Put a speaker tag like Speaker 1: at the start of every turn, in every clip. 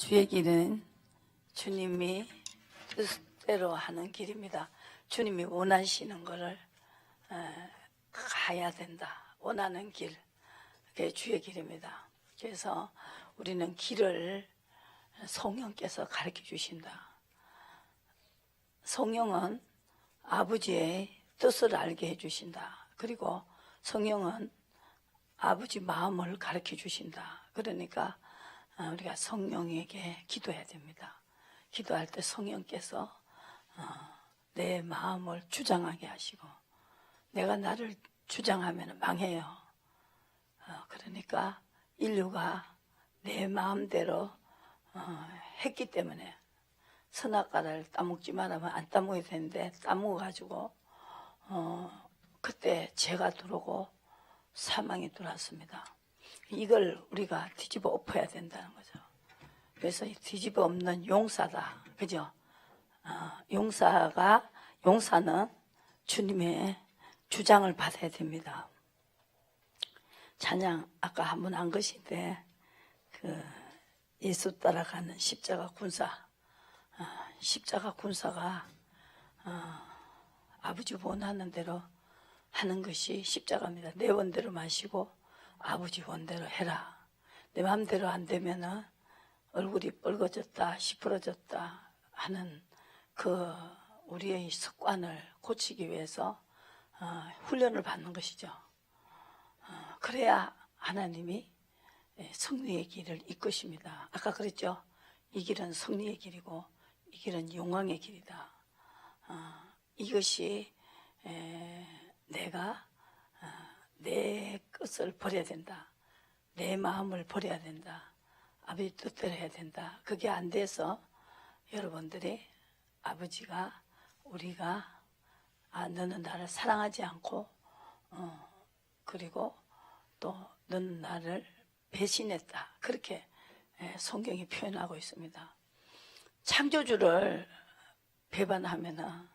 Speaker 1: 주의 길은 주님이 뜻대로 하는 길입니다. 주님이 원하시는 것을 가야 된다. 원하는 길, 그게 주의 길입니다. 그래서 우리는 길을 성령께서 가르쳐 주신다. 성령은 아버지의 뜻을 알게 해주신다. 그리고 성령은 아버지 마음을 가르쳐 주신다. 그러니까 우리가 성령에게 기도해야 됩니다. 기도할 때 성령께서 내 마음을 주장하게 하시고, 내가 나를 주장하면 망해요. 그러니까 인류가 내 마음대로 했기 때문에 선악과를 따먹지 말라면 안 따먹어야 되는데 따먹어가지고 그때 죄가 들어오고 사망이 들어왔습니다. 이걸 우리가 뒤집어 엎어야 된다는 거죠. 그래서 뒤집어 엎는 용사다, 그죠? 용사는 주님의 주장을 받아야 됩니다. 찬양 아까 한번 한 것인데, 예수 따라가는 십자가 군사, 십자가 군사가 아버지 원하는 대로 하는 것이 십자가입니다. 내 원대로 마시고 아버지 원대로 해라. 내 마음대로 안 되면은 얼굴이 뻘거졌다, 시퍼러졌다 하는 그 우리의 습관을 고치기 위해서 훈련을 받는 것이죠. 그래야 하나님이 승리의 길을 이끄십니다. 아까 그랬죠? 이 길은 승리의 길이고 이 길은 영광의 길이다. 이것이 내가 내 것을 버려야 된다. 내 마음을 버려야 된다. 아버지 뜻대로 해야 된다. 그게 안 돼서 여러분들이 아버지가 우리가 너는 나를 사랑하지 않고 그리고 또 너는 나를 배신했다. 그렇게 성경이 표현하고 있습니다. 창조주를 배반하면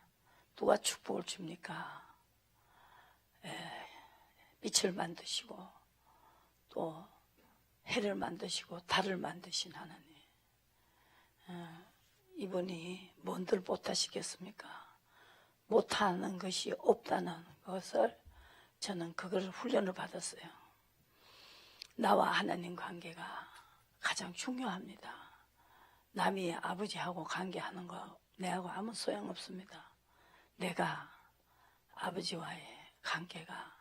Speaker 1: 누가 축복을 줍니까? 빛을 만드시고 또 해를 만드시고 달을 만드신 하나님, 이분이 뭔들 못하시겠습니까? 못하는 것이 없다는 것을 저는 그걸 훈련을 받았어요. 나와 하나님 관계가 가장 중요합니다. 남이 아버지하고 관계하는 거 내하고 아무 소용없습니다. 내가 아버지와의 관계가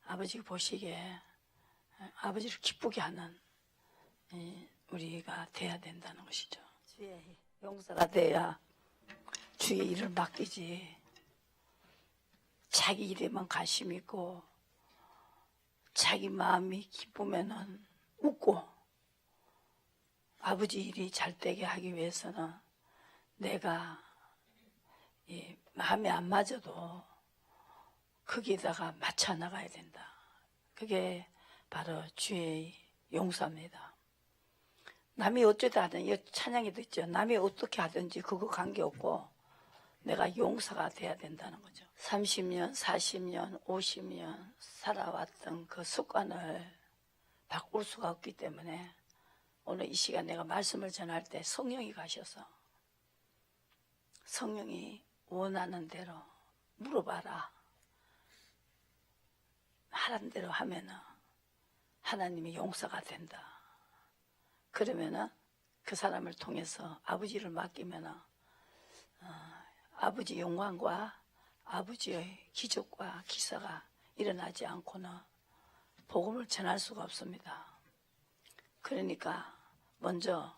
Speaker 1: 아버지가 보시기에 아버지를 기쁘게 하는 우리가 돼야 된다는 것이죠. 주의 용사가 돼야 주의 일을 맡기지, 자기 일에만 관심 있고 자기 마음이 기쁘면은 웃고, 아버지 일이 잘 되게 하기 위해서는 내가 마음에 안 맞아도 거기에다가 맞춰 나가야 된다. 그게 바로 주의 용사입니다. 남이 어쩌다 하든, 찬양에도 있죠. 남이 어떻게 하든지 그거 관계없고 내가 용사가 돼야 된다는 거죠. 30년, 40년, 50년 살아왔던 그 습관을 바꿀 수가 없기 때문에 오늘 이 시간 내가 말씀을 전할 때 성령이 가셔서 성령이 원하는 대로 물어봐라. 하라는 대로 하면은 하나님이 용서가 된다. 그러면은 그 사람을 통해서 아버지를 맡기면은 아버지 영광과 아버지의 기적과 기사가 일어나지 않고는 복음을 전할 수가 없습니다. 그러니까 먼저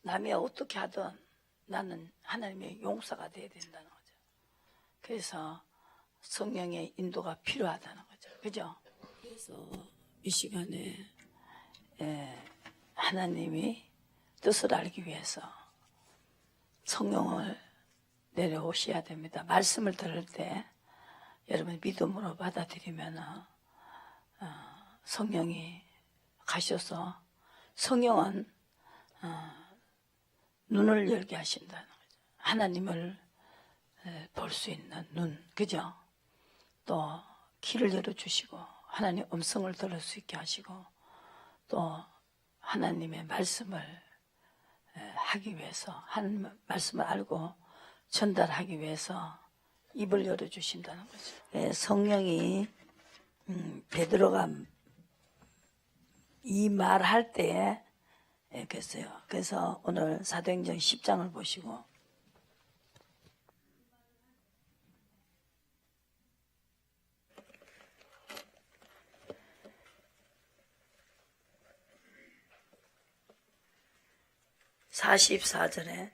Speaker 1: 남이 어떻게 하든 나는 하나님의 용사가 돼야 된다는 거죠. 그래서 성령의 인도가 필요하다는 거죠. 그죠? 그래서 이 시간에 하나님이 뜻을 알기 위해서 성령을 내려오셔야 됩니다. 말씀을 들을 때 여러분 믿음으로 받아들이면 성령이 가셔서, 성령은 눈을 열게 하신다는 거죠. 하나님을 볼 수 있는 눈, 그죠? 또 길을 열어주시고 하나님 음성을 들을 수 있게 하시고 또 하나님의 말씀을 하기 위해서, 하는 말씀을 알고 전달하기 위해서 입을 열어주신다는 거죠. 예, 성령이 베드로가 이 말할 때에 그랬어요. 그래서 오늘 사도행전 10장을 보시고, (44절에)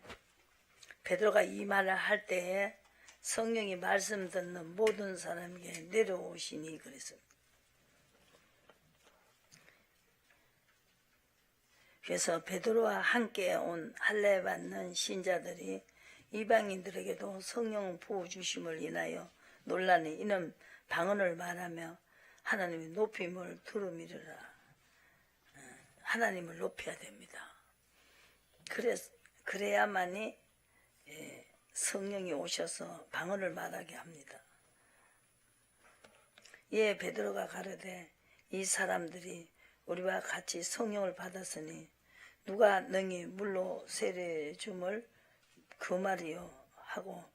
Speaker 1: 베드로가 이 말을 할 때에 성령이 말씀 듣는 모든 사람에게 내려오시니 그랬습니다. 그래서 베드로와 함께 온 할례 받는 신자들이 이방인들에게도 성령 부어주심을 인하여 논란이 이는 방언을 말하며 하나님의 높임을 두루미르라. 하나님을 높여야 됩니다. 그래야만이 성령이 오셔서 방언을 말하게 합니다. 이에 베드로가 가로되 이 사람들이 우리와 같이 성령을 받았으니 누가 능히 물로 세례 줌을 그 말이요 하고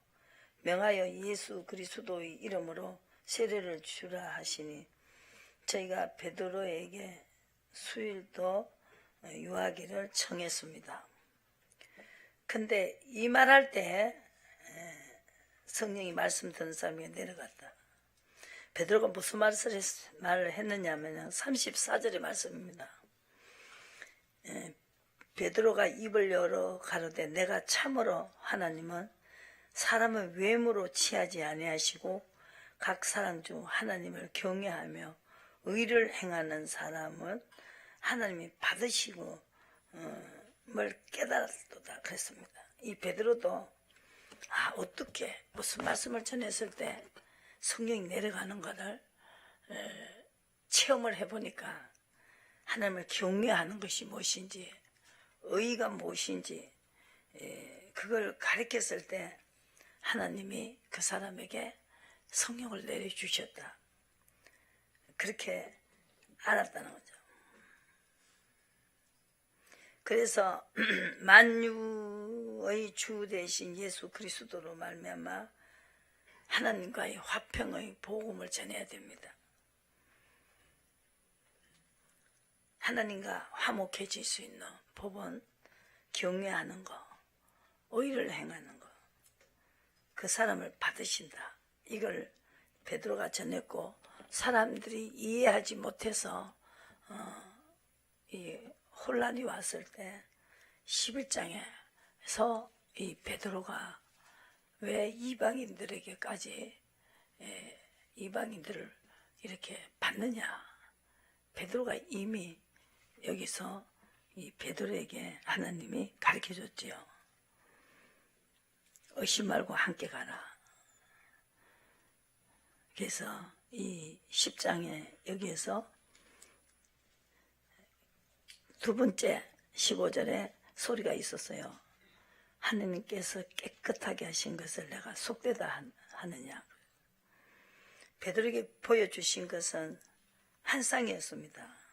Speaker 1: 명하여 예수 그리스도의 이름으로 세례를 주라 하시니 저희가 베드로에게 수일 더 유하기를 청했습니다. 근데 이 말할 때 성령이 말씀 듣는 사람이 내려갔다. 베드로가 무슨 말을 했느냐면 34절의 말씀입니다. 베드로가 입을 열어 가로되 내가 참으로 하나님은 사람을 외모로 취하지 아니하시고 각 사람 중 하나님을 경외하며 의를 행하는 사람은 하나님이 받으시고 뭘 깨달았도다 그랬습니다. 이 베드로도 어떻게 무슨 말씀을 전했을 때 성령이 내려가는 것을 체험을 해보니까 하나님을 경외하는 것이 무엇인지 의의가 무엇인지 그걸 가르쳤을 때 하나님이 그 사람에게 성령을 내려주셨다. 그렇게 알았다는 거죠. 그래서 만유의 주 대신 예수 그리스도로 말미암아 하나님과의 화평의 복음을 전해야 됩니다. 하나님과 화목해질 수 있는 법은 경외하는 거, 의를 행하는 거, 그 사람을 받으신다. 이걸 베드로가 전했고 사람들이 이해하지 못해서 이 혼란이 왔을 때 11장에서 이 베드로가 왜 이방인들에게까지 이방인들을 이렇게 받느냐. 베드로가 이미 여기서 이 베드로에게 하나님이 가르쳐줬지요. 의심 말고 함께 가라. 그래서 이 10장에 여기에서 두 번째 15절에 소리가 있었어요. 하느님께서 깨끗하게 하신 것을 내가 속되다 하느냐. 베드로에게 보여주신 것은 한 쌍이었습니다.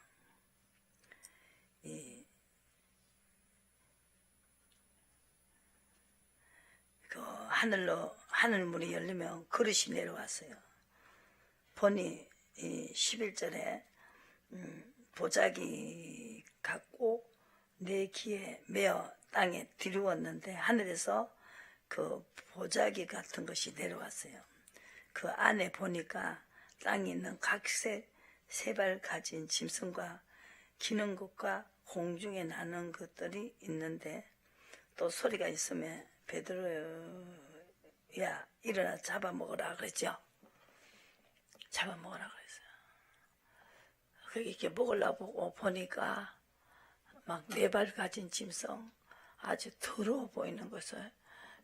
Speaker 1: 하늘문이 열리면 그릇이 내려왔어요. 보니 11절에 보자기 갖고 내 귀에 메어 땅에 들이웠는데 하늘에서 그 보자기 같은 것이 내려왔어요. 그 안에 보니까 땅에 있는 각색 세발 가진 짐승과 기는 것과 공중에 나는 것들이 있는데 또 소리가 있으면 베드로야 일어나 잡아먹으라 그랬죠. 잡아먹으라 그랬어요. 그렇게 이렇게 먹으려고 보니까 막 네 발 가진 짐승 아주 더러워 보이는 것을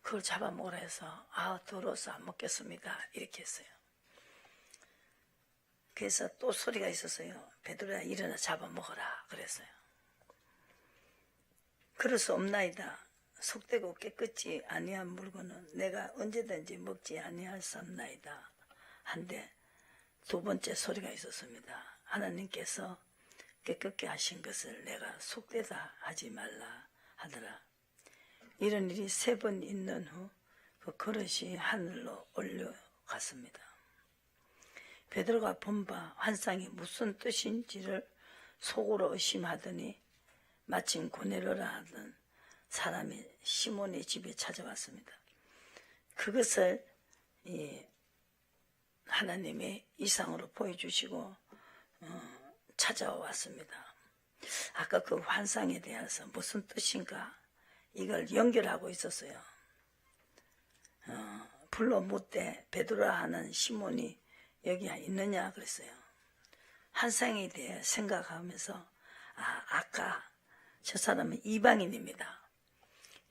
Speaker 1: 그걸 잡아먹으라 해서 더러워서 안 먹겠습니다 이렇게 했어요. 그래서 또 소리가 있었어요. 베드로야 일어나 잡아먹으라 그랬어요. 그럴 수 없나이다. 속되고 깨끗이 아니한 물건은 내가 언제든지 먹지 아니할 수 없나이다. 한데 두 번째 소리가 있었습니다. 하나님께서 깨끗게 하신 것을 내가 속되다 하지 말라 하더라. 이런 일이 3번 있는 후 그 그릇이 하늘로 올려갔습니다. 베드로가 본 바 환상이 무슨 뜻인지를 속으로 의심하더니 마침 고넬료라 하던 사람이 시몬의 집에 찾아왔습니다. 그것을 하나님의 이상으로 보여주시고 찾아왔습니다. 아까 그 환상에 대해서 무슨 뜻인가 이걸 연결하고 있었어요. 불러 묻되 베드로라 하는 시몬이 여기 있느냐 그랬어요. 환상에 대해 생각하면서 아까 저 사람은 이방인입니다.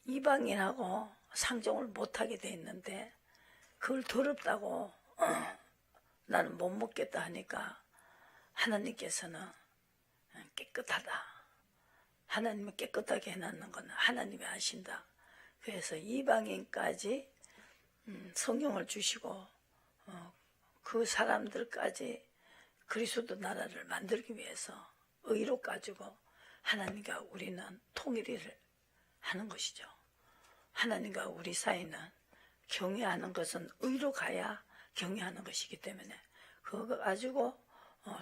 Speaker 1: 이방인하고 상종을 못하게 돼 있는데 그걸 더럽다고 나는 못 먹겠다 하니까 하나님께서는 깨끗하다. 하나님은 깨끗하게 해놨는 건 하나님이 아신다. 그래서 이방인까지 성령을 주시고 그 사람들까지 그리스도 나라를 만들기 위해서 의로 가지고 하나님과 우리는 통일을 하는 것이죠. 하나님과 우리 사이는 경외하는 것은 의로 가야 경외하는 것이기 때문에 그거 가지고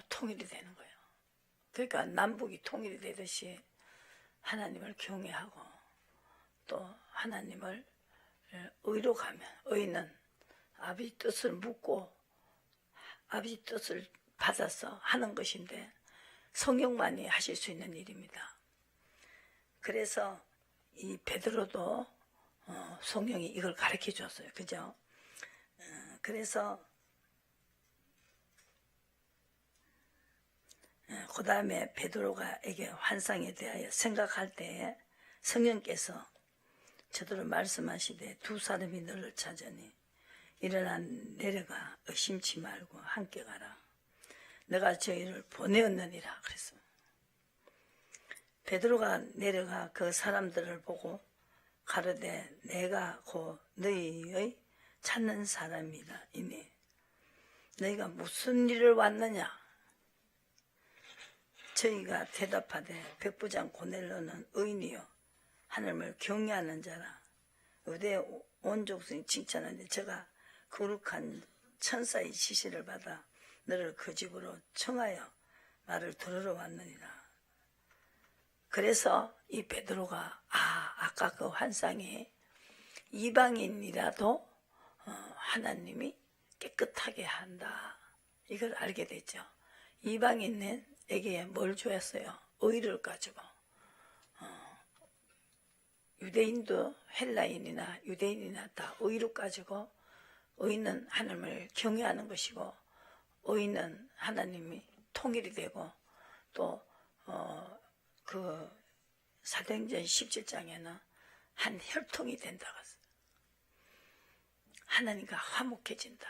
Speaker 1: 통일이 되는 거예요. 그러니까 남북이 통일이 되듯이 하나님을 경외하고 또 하나님을 의로 가면 의는 아버지 뜻을 묻고 아버지 뜻을 받아서 하는 것인데 성령만이 하실 수 있는 일입니다. 그래서 이 베드로도 성령이 이걸 가르쳐 줬어요. 그죠? 그래서 그 다음에 베드로가에게 환상에 대하여 생각할 때에 성령께서 저더러 말씀하시되 2 사람이 너를 찾으니 일어나 내려가 의심치 말고 함께 가라. 내가 저희를 보내었느니라 그랬어. 베드로가 내려가 그 사람들을 보고 가로되 내가 곧 너희의 찾는 사람이다 이니 너희가 무슨 일을 왔느냐. 저희가 대답하되 백부장 고넬료는 의인이요 하나님을 경외하는 자라. 의대 온 족속이 칭찬하는데 저가 거룩한 천사의 지시를 받아 너를 그 집으로 청하여 말을 들으러 왔느니라. 그래서 이 베드로가 아까 그 환상이 이방인이라도 하나님이 깨끗하게 한다 이걸 알게 됐죠. 이방인에게 뭘 주었어요? 의를 가지고. 유대인도 헬라인이나 유대인이나 다 의를 가지고 의는 하나님을 경외하는 것이고 의는 하나님이 통일이 되고 또 그 사도행전 17장에는 한 혈통이 된다고 했어요. 하나님과 화목해진다.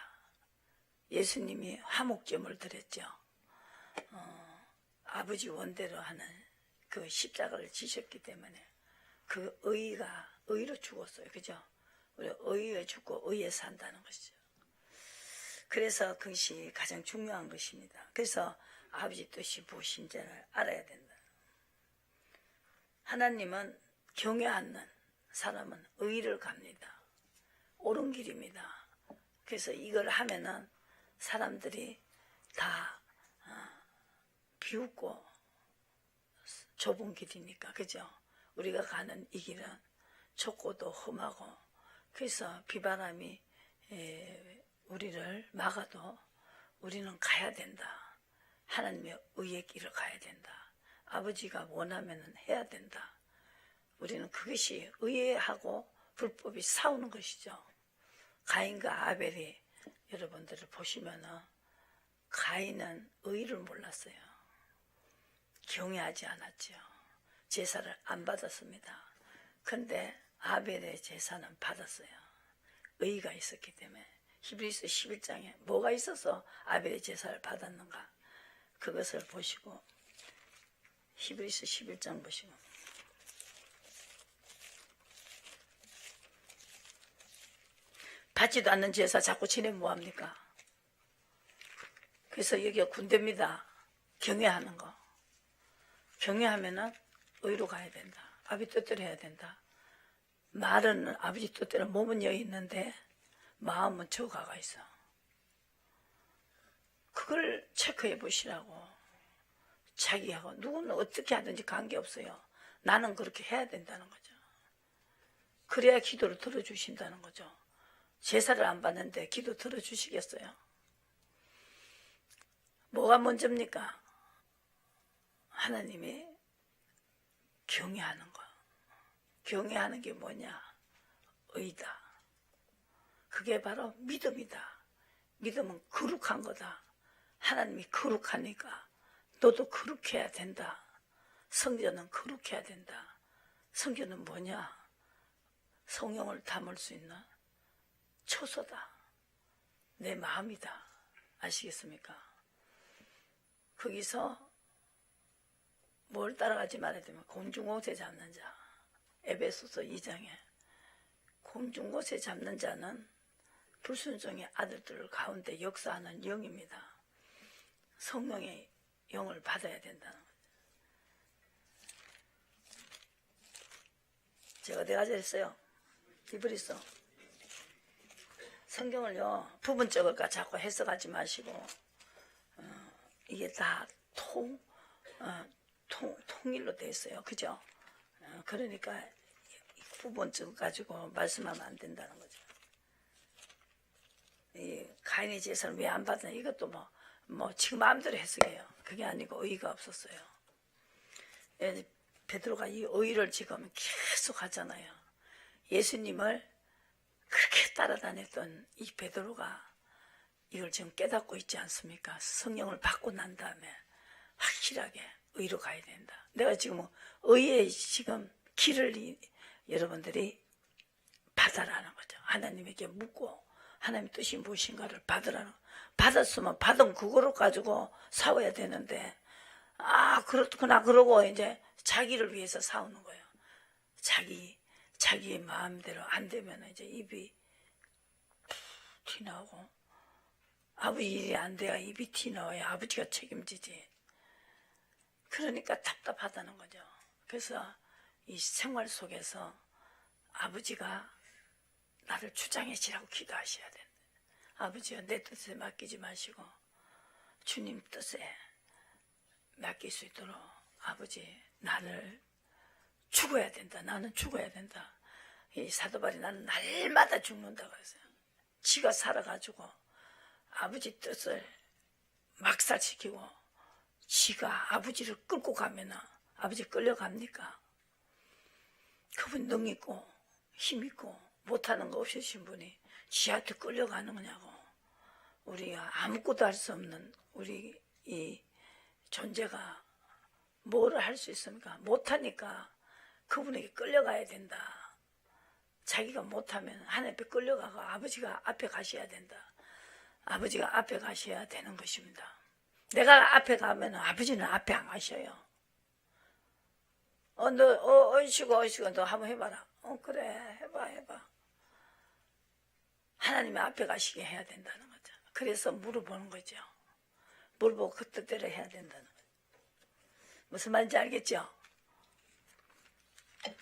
Speaker 1: 예수님이 화목제물 드렸죠. 아버지 원대로 하는 그 십자가를 지셨기 때문에 그 의가 의로 죽었어요. 그죠? 우리 의에 죽고 의에 산다는 것이죠. 그래서 그것이 가장 중요한 것입니다. 그래서 아버지 뜻이 무엇인지를 알아야 된다. 하나님은 경외하는 사람은 의를 갑니다. 옳은 길입니다. 그래서 이걸 하면은 사람들이 다 비웃고 좁은 길이니까 그죠? 우리가 가는 이 길은 좁고도 험하고 그래서 비바람이 우리를 막아도 우리는 가야 된다. 하나님의 의의 길을 가야 된다. 아버지가 원하면 해야 된다. 우리는 그것이 의하고 불법이 싸우는 것이죠. 가인과 아벨이 여러분들을 보시면은 가인은 의를 몰랐어요. 경외하지 않았죠. 제사를 안 받았습니다. 근데 아벨의 제사는 받았어요. 의가 있었기 때문에. 히브리서 11장에 뭐가 있어서 아벨의 제사를 받았는가 그것을 보시고 히브리서 11장 보시고 받지도 않는 제사 자꾸 지내면 뭐합니까? 그래서 여기가 군대입니다. 경외하는 거. 경외하면은 의로 가야 된다. 아비 뜻대로 해야 된다. 말은 아버지 뜻대로 몸은 여기 있는데 마음은 저 가가 있어. 그걸 체크해 보시라고. 자기하고 누구는 어떻게 하든지 관계없어요. 나는 그렇게 해야 된다는 거죠. 그래야 기도를 들어주신다는 거죠. 제사를 안 받는데 기도 들어주시겠어요? 뭐가 먼저입니까? 하나님이 경외하는 거. 경외하는 게 뭐냐? 의다. 그게 바로 믿음이다. 믿음은 거룩한 거다. 하나님이 거룩하니까 너도 거룩해야 된다. 성전은 거룩해야 된다. 성전은 뭐냐? 성령을 담을 수 있는 초소다. 내 마음이다. 아시겠습니까? 거기서 뭘 따라가지 말아야 되면 공중옷에 잡는 자. 에베소서 2장에 공중옷에 잡는 자는 불순종의 아들들 가운데 역사하는 영입니다. 성령의 영을 받아야 된다는 거죠. 제가 어디 가자 했어요? 히브리서. 성경을요 부분적으로 자꾸 해석하지 마시고 이게 다 통일로 돼 있어요. 그죠? 그러니까 부분적 가지고 말씀하면 안 된다는 거죠. 이 가인의 제사를 왜 안 받냐? 이것도 뭐 지금 마음대로 해석해요. 그게 아니고 의의가 없었어요. 베드로가 이 의의를 지금 계속 하잖아요. 예수님을 그렇게 따라다녔던 이 베드로가 이걸 지금 깨닫고 있지 않습니까? 성령을 받고 난 다음에 확실하게 의로 가야 된다. 내가 지금 의의 지금 길을 여러분들이 받아라는 거죠. 하나님에게 묻고 하나님의 뜻이 무엇인가를 받으라는 거죠. 받았으면 받은 그거를 가지고 싸워야 되는데 그렇구나 그러고 이제 자기를 위해서 싸우는 거예요. 자기의 마음대로 안 되면 이제 입이 티 나오고 아버지 일이 안 돼야 입이 티 나와야 아버지가 책임지지. 그러니까 답답하다는 거죠. 그래서 이 생활 속에서 아버지가 나를 주장해지라고 기도하셔야 된다. 아버지가 내 뜻에 맡기지 마시고 주님 뜻에 맡길 수 있도록 아버지 나를 죽어야 된다. 나는 죽어야 된다. 이 사도바리 나는 날마다 죽는다고 했어요. 지가 살아가지고 아버지 뜻을 막살시키고 지가 아버지를 끌고 가면은 아버지 끌려갑니까? 그분 능 있고 힘 있고 못하는 거 없으신 분이 지한테 끌려가는 거냐고. 우리가 아무것도 할 수 없는 우리 이 존재가 뭐를 할 수 있습니까? 못하니까 그분에게 끌려가야 된다. 자기가 못하면 하나님 앞에 끌려가고 아버지가 앞에 가셔야 된다. 아버지가 앞에 가셔야 되는 것입니다. 내가 앞에 가면 아버지는 앞에 안 가셔요. 너 어이시고 너 한번 해봐라. 그래 해봐. 하나님의 앞에 가시게 해야 된다는 거죠. 그래서 물어보는 거죠. 물어보고 그 뜻대로 해야 된다는 거죠. 무슨 말인지 알겠죠?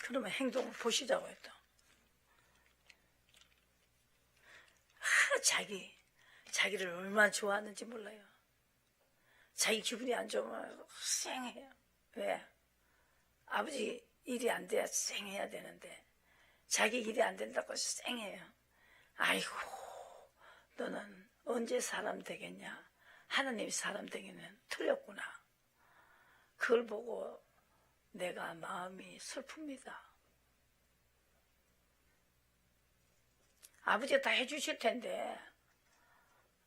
Speaker 1: 그러면 행동을 보시자고 했다. 자기를 얼마나 좋아하는지 몰라요. 자기 기분이 안 좋으면 쌩해요. 왜? 아버지 일이 안 돼야 쌩해야 되는데 자기 일이 안 된다고 쌩해요. 아이고 너는 언제 사람 되겠냐. 하나님이 사람 되기는 틀렸구나. 그걸 보고 내가 마음이 슬픕니다. 아버지가 다 해주실 텐데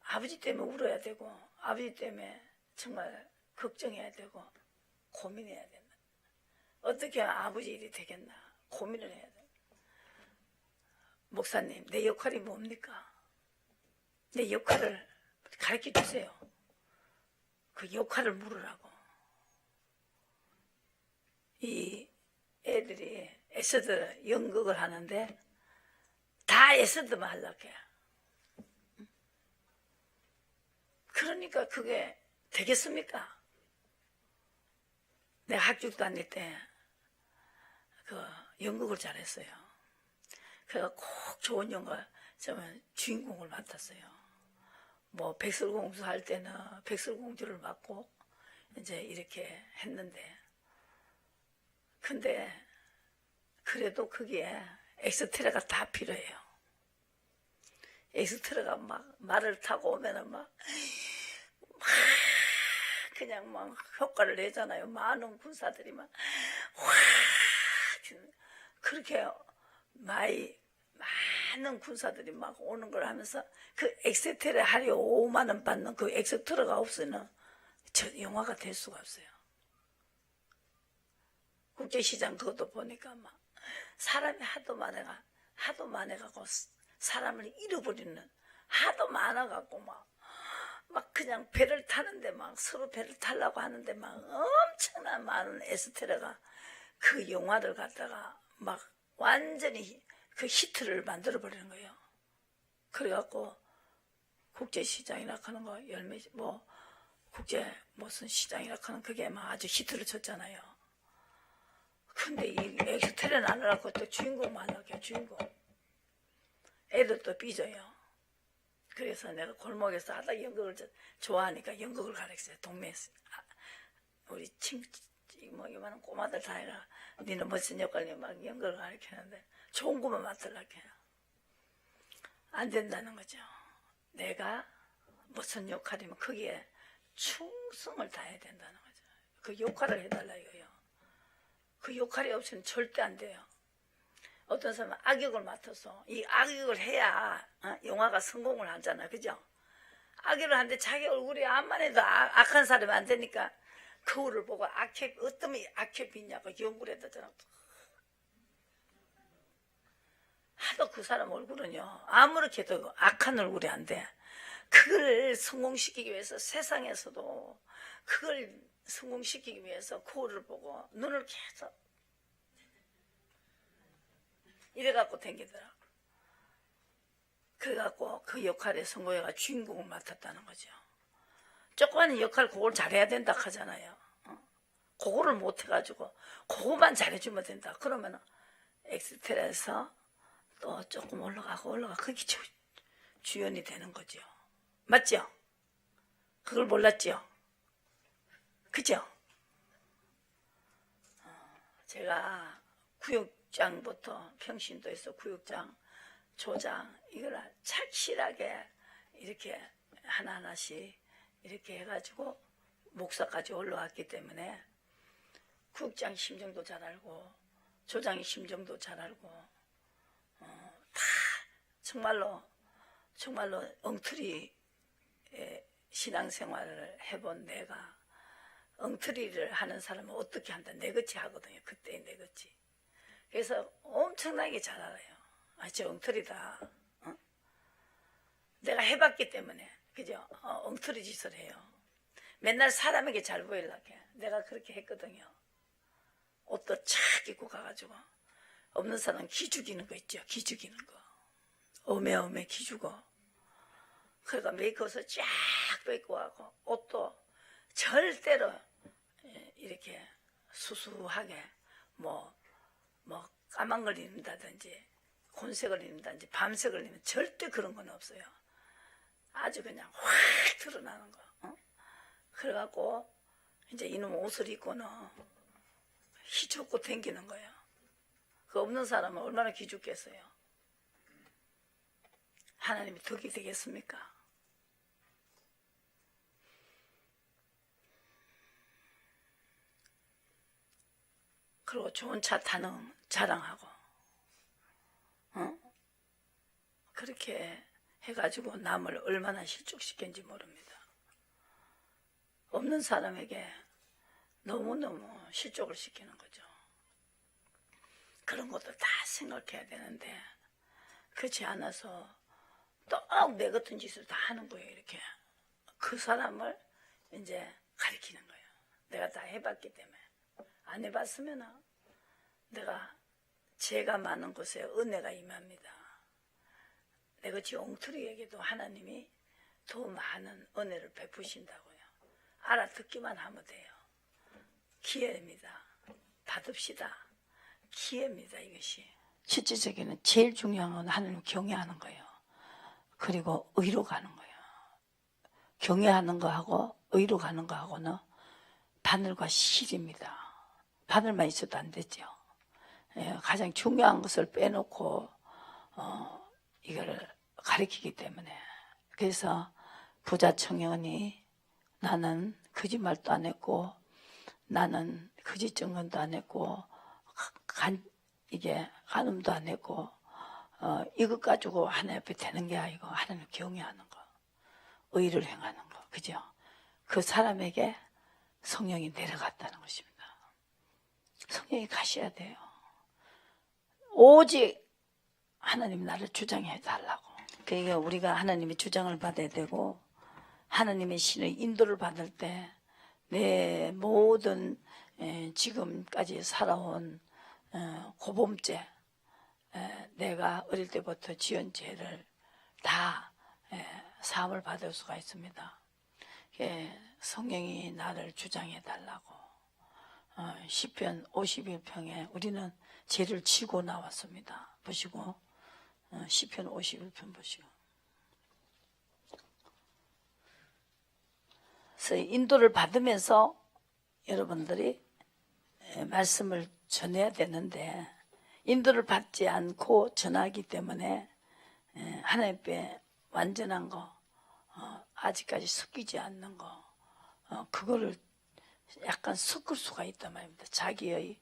Speaker 1: 아버지 때문에 울어야 되고 아버지 때문에 정말 걱정해야 되고 고민해야 된다. 어떻게 아버지 일이 되겠나 고민을 해야 된다. 목사님 내 역할이 뭡니까? 내 역할을 가르쳐 주세요. 그 역할을 물으라고. 이 애들이 에서드 연극을 하는데 다 에서드만 하려고 해요. 그러니까 그게 되겠습니까? 내가 학교 다닐 때 그 연극을 잘했어요. 그래서 꼭 좋은 영화 저는 주인공을 맡았어요. 뭐 백설공주 할 때는 백설공주를 맡고 이제 이렇게 했는데, 근데 그래도 그게 엑스트라가 다 필요해요. 엑스트라가 막 말을 타고 오면은 막 그냥 막 효과를 내잖아요. 많은 군사들이 막 그렇게 많은 군사들이 막 오는 걸 하면서 그 엑스트라 하루에 5만 원 받는 그 엑스트라가 없으면 저 영화가 될 수가 없어요. 국제시장 그것도 보니까 막 사람이 하도 많아가고 사람을 잃어버리는 하도 많아갖고 막 그냥 배를 타는데 막 서로 배를 타려고 하는데 막 엄청난 많은 에스테라가 그 영화를 갖다가 막 완전히 그 히트를 만들어 버리는 거예요. 그래갖고 국제시장이라 하는 거 열매 뭐 국제 무슨 시장이라 하는 그게 막 아주 히트를 쳤잖아요. 근데 이 엑스테라는 안 하려고 또 주인공만 하게 주인공. 애들도 삐져요. 그래서 내가 골목에서 하다 연극을 좋아하니까 연극을 가르쳤어요. 동네에서. 우리 친구 뭐 이만한 꼬마들 다 해라. 니는 무슨 역할이냐 막 연극을 가르치는데 좋은 것만 맡으려고 해요. 안 된다는 거죠. 내가 무슨 역할이면 거기에 충성을 다해야 된다는 거죠. 그 역할을 해달라 이거예요. 그 역할이 없으면 절대 안 돼요. 어떤 사람은 악역을 맡아서 이 악역을 해야 영화가 성공을 하잖아. 그죠? 악역을 하는데 자기 얼굴이 암만 해도 악한 사람이 안 되니까 거울을 보고 어떤 악역이 있냐고 연구를 했다잖아. 하도 그 사람 얼굴은요 아무렇게 해도 악한 얼굴이 안 돼. 그걸 성공시키기 위해서 세상에서도 그걸 성공시키기 위해서 거울을 보고 눈을 계속 이래갖고 댕기더라고. 그래갖고 그 역할에 성공해가 주인공을 맡았다는 거죠. 조그마한 역할 그걸 잘해야 된다 하잖아요. 그거를 못해가지고 그거만 잘해주면 된다. 그러면 엑스트라에서 또 조금 올라가고 그게 주연이 되는 거죠. 맞죠? 그걸 몰랐죠? 그죠? 제가 구역장부터 평신도에서 구역장, 조장 이걸 착실하게 이렇게 하나하나씩 이렇게 해가지고 목사까지 올라왔기 때문에 구역장 심정도 잘 알고 조장의 심정도 잘 알고 다 정말로 엉터리 신앙생활을 해본 내가 엉터리를 하는 사람은 어떻게 한다 내것이 하거든요. 그때 내것이. 그래서 엄청나게 잘 알아요. 저 엉터리다. 내가 해봤기 때문에 그죠? 엉터리 짓을 해요. 맨날 사람에게 잘 보이려고 해. 내가 그렇게 했거든요. 옷도 착 입고 가가지고 없는 사람 기죽이는 거 있죠. 기죽이는 거. 어메어메 기죽어. 그러니까 메이크업을 쫙 뺏고 가고 옷도 절대로 이렇게 수수하게 뭐 까만 입는다든지 곤색을 입는다든지 밤색을 입는 절대 그런 건 없어요. 아주 그냥 확 드러나는 거. 그래갖고 이제 이놈 옷을 입고는 희죽고 댕기는 거예요. 그 없는 사람은 얼마나 기죽겠어요. 하나님이 덕이 되겠습니까? 그리고 좋은 차 타는 자랑하고 그렇게 해가지고 남을 얼마나 실족시켰는지 모릅니다. 없는 사람에게 너무너무 실족을 시키는 거죠. 그런 것도 다 생각해야 되는데 그렇지 않아서 또 내 같은 짓을 다 하는 거예요. 이렇게 그 사람을 이제 가리키는 거예요. 내가 다 해봤기 때문에. 안 해봤으면 내가 죄가 많은 곳에 은혜가 임합니다. 내가 지 엉터리에게도 하나님이 더 많은 은혜를 베푸신다고요. 알아듣기만 하면 돼요. 기회입니다. 받읍시다. 기회입니다. 이것이. 실질적에는 제일 중요한 건 하나님을 경외하는 거예요. 그리고 의로 가는 거예요. 경외하는 거하고 의로 가는 거하고는 바늘과 실입니다. 바늘만 있어도 안 되죠. 가장 중요한 것을 빼놓고 이걸 가리키기 때문에. 그래서 부자 청년이 나는 거짓말도 안 했고 나는 거짓 증언도 안 했고 이게 간음도 안 했고 이것 가지고 하나님 앞에 되는 게 아니고 하나님을 경외하는 거, 의를 행하는 거, 그죠? 그 사람에게 성령이 내려갔다는 것입니다. 성령이 가셔야 돼요. 오직 하나님 나를 주장해 달라고. 그러니까 우리가 하나님의 주장을 받아야 되고 하나님의 신의 인도를 받을 때 내 모든 지금까지 살아온 고범죄, 내가 어릴 때부터 지은 죄를 다 사함을 받을 수가 있습니다. 성령이 나를 주장해 달라고. 시편 51편에 우리는 죄를 지고 나왔습니다. 보시고 시편 51편 보시고. 그래서 인도를 받으면서 여러분들이 말씀을 전해야 되는데 인도를 받지 않고 전하기 때문에 하나님 앞에 완전한 거, 아직까지 섞이지 않는 거, 그거를 약간 섞을 수가 있단 말입니다. 자기의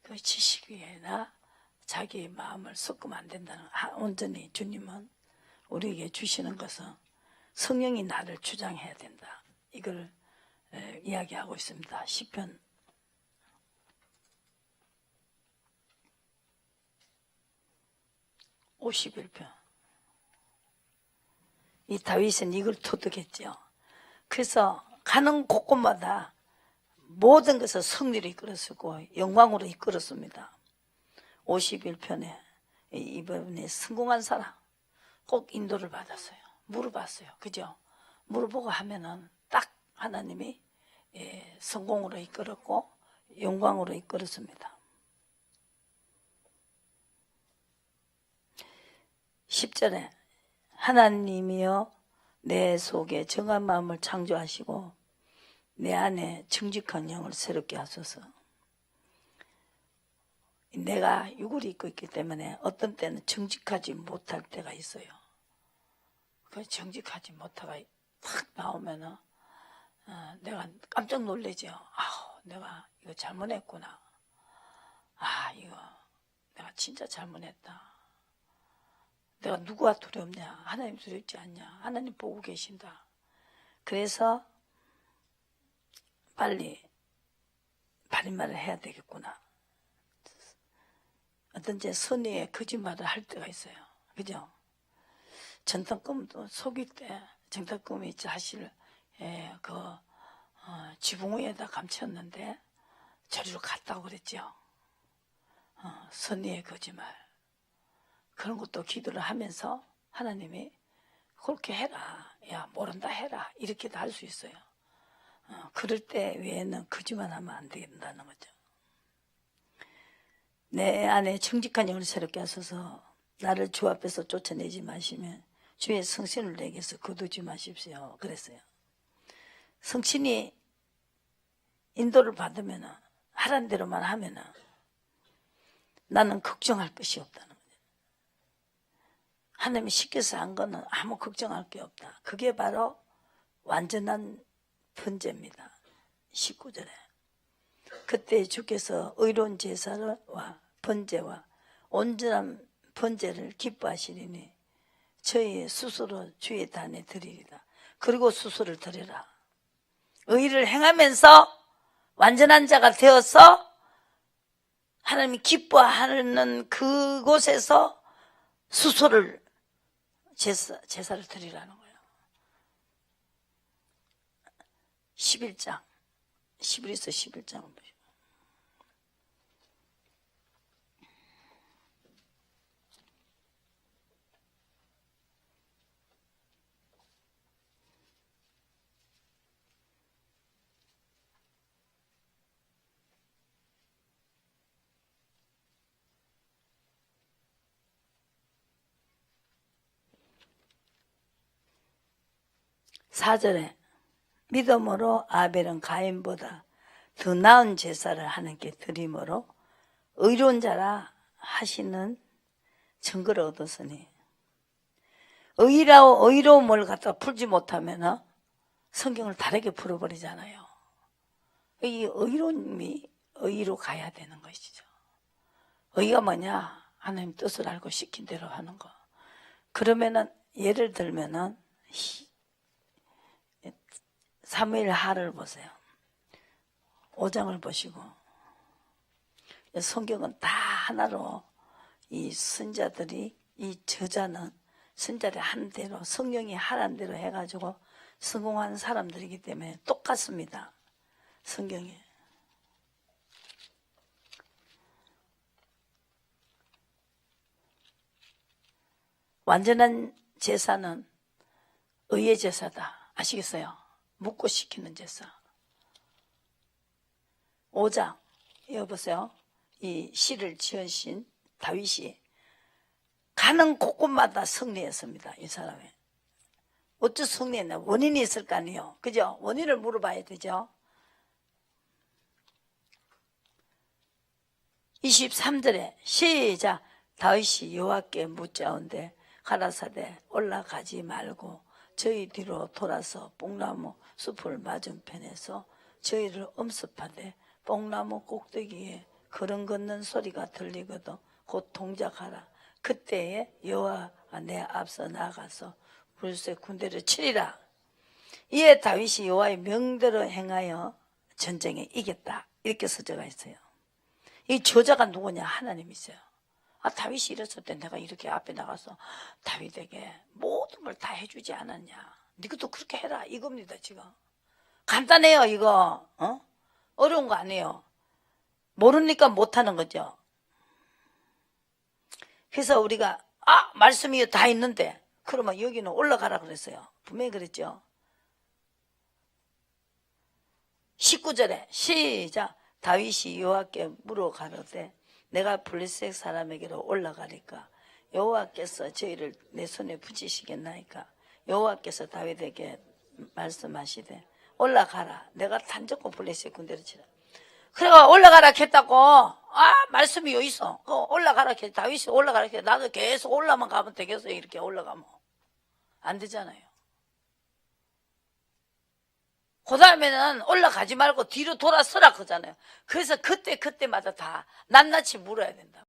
Speaker 1: 그 지식이나 자기의 마음을 섞으면 안 된다는, 온전히 주님은 우리에게 주시는 것은 성령이 나를 주장해야 된다. 이걸 이야기하고 있습니다. 시편 51편. 이 다윗은 이걸 토득했죠. 그래서 가는 곳곳마다 모든 것을 승리로 이끌었고 영광으로 이끌었습니다. 51편에 이번에 성공한 사람 꼭 인도를 받았어요. 물어봤어요. 그죠? 물어보고 하면은 딱 하나님이 성공으로 이끌었고 영광으로 이끌었습니다. 10절에 하나님이여 내 속에 정한 마음을 창조하시고 내 안에 정직한 영을 새롭게 하소서. 내가 육을 입고 있기 때문에 어떤 때는 정직하지 못할 때가 있어요. 그 정직하지 못하가 탁 나오면은 내가 깜짝 놀라죠. 아우, 내가 이거 잘못했구나. 이거 내가 진짜 잘못했다. 내가 누구가 두렵냐? 하나님 두렵지 않냐? 하나님 보고 계신다. 그래서 빨리 바른말을 해야 되겠구나. 어떤지 선의의 거짓말을 할 때가 있어요. 그죠? 전탁금도 속일 때 전탁금이 사실 지붕 위에다 감췄는데 저리로 갔다고 그랬죠. 선의의 거짓말. 그런 것도 기도를 하면서 하나님이 그렇게 해라. 야, 모른다 해라. 이렇게도 할 수 있어요. 그럴 때 외에는 거짓말 하면 안 된다는 거죠. 내 안에 정직한 영을 새롭게 하소서. 나를 주 앞에서 쫓아내지 마시면 주의 성신을 내게서 거두지 마십시오. 그랬어요. 성신이 인도를 받으면 하란 대로만 하면 나는 걱정할 것이 없다는 거예요. 하나님이 시켜서 한 거는 아무 걱정할 게 없다. 그게 바로 완전한 번제입니다. 19절에 그때 주께서 의로운 제사와 번제와 온전한 번제를 기뻐하시리니 저희 스스로 주의 단에 드리리다. 그리고 수수를 드려라. 의를 행하면서 완전한 자가 되어서 하나님이 기뻐하는 그곳에서 수소를 제사를 드리라는 거예요. 11장 11에서 11장을 보시고 4절에 믿음으로 아벨은 가인보다 더 나은 제사를 하나님께 드림으로 의로운 자라 하시는 증거를 얻었으니, 의로움을 갖다 풀지 못하면 성경을 다르게 풀어버리잖아요. 이 의로움이 의로 가야 되는 것이죠. 의가 뭐냐? 하나님 뜻을 알고 시킨 대로 하는 거. 그러면은 예를 들면은 사무엘 하를 보세요. 5장을 보시고, 성경은 다 하나로 이 선자들이, 이 저자는 선자들이 한 대로, 성령이 하란 대로 해가지고 성공한 사람들이기 때문에 똑같습니다. 성경에. 완전한 제사는 의의 제사다. 아시겠어요? 묻고 시키는 제사. 5장 여보세요. 이 시를 지으신 다윗이 가는 곳곳마다 승리했습니다. 이 사람이. 어째 승리했나? 원인이 있을 거 아니에요. 그죠? 원인을 물어봐야 되죠. 23절에 시작. 다윗이 여호와께 묻자온데 가라사대 올라가지 말고 저희 뒤로 돌아서 뽕나무 숲을 맞은편에서 저희를 엄습하되 뽕나무 꼭대기에 걸음 걷는 소리가 들리거든 곧 동작하라. 그때에 여호와가 내 앞서 나가서 불새 군대를 치리라. 이에 다윗이 여호와의 명대로 행하여 전쟁에 이겼다. 이렇게 서져가 있어요. 이 저자가 누구냐? 하나님이세요. 다윗이 이랬을 때 내가 이렇게 앞에 나가서 다윗에게 모든 걸 다 해주지 않았냐? 니것도 그렇게 해라 이겁니다. 지금 간단해요. 이거 어려운 거 아니에요. 모르니까 못하는 거죠. 그래서 우리가 말씀이 다 있는데 그러면 여기는 올라가라 그랬어요. 분명히 그랬죠. 19절에 시작. 다윗이 여호와께 물어 가로되 내가 블레셋 사람에게로 올라가리까 여호와께서 저희를 내 손에 붙이시겠나이까. 여호와께서 다윗에게 말씀하시되 올라가라. 내가 단적고 블레셋 군대를 치라. 그래가 올라가라 했다고. 말씀이 여기 있어. 올라가라 했. 다윗이 올라가라 했. 나도 계속 올라만 가면 되겠어요. 이렇게 올라가면 안 되잖아요. 그 다음에는 올라가지 말고 뒤로 돌아서라 그러잖아요. 그래서 그때마다 다 낱낱이 물어야 된다.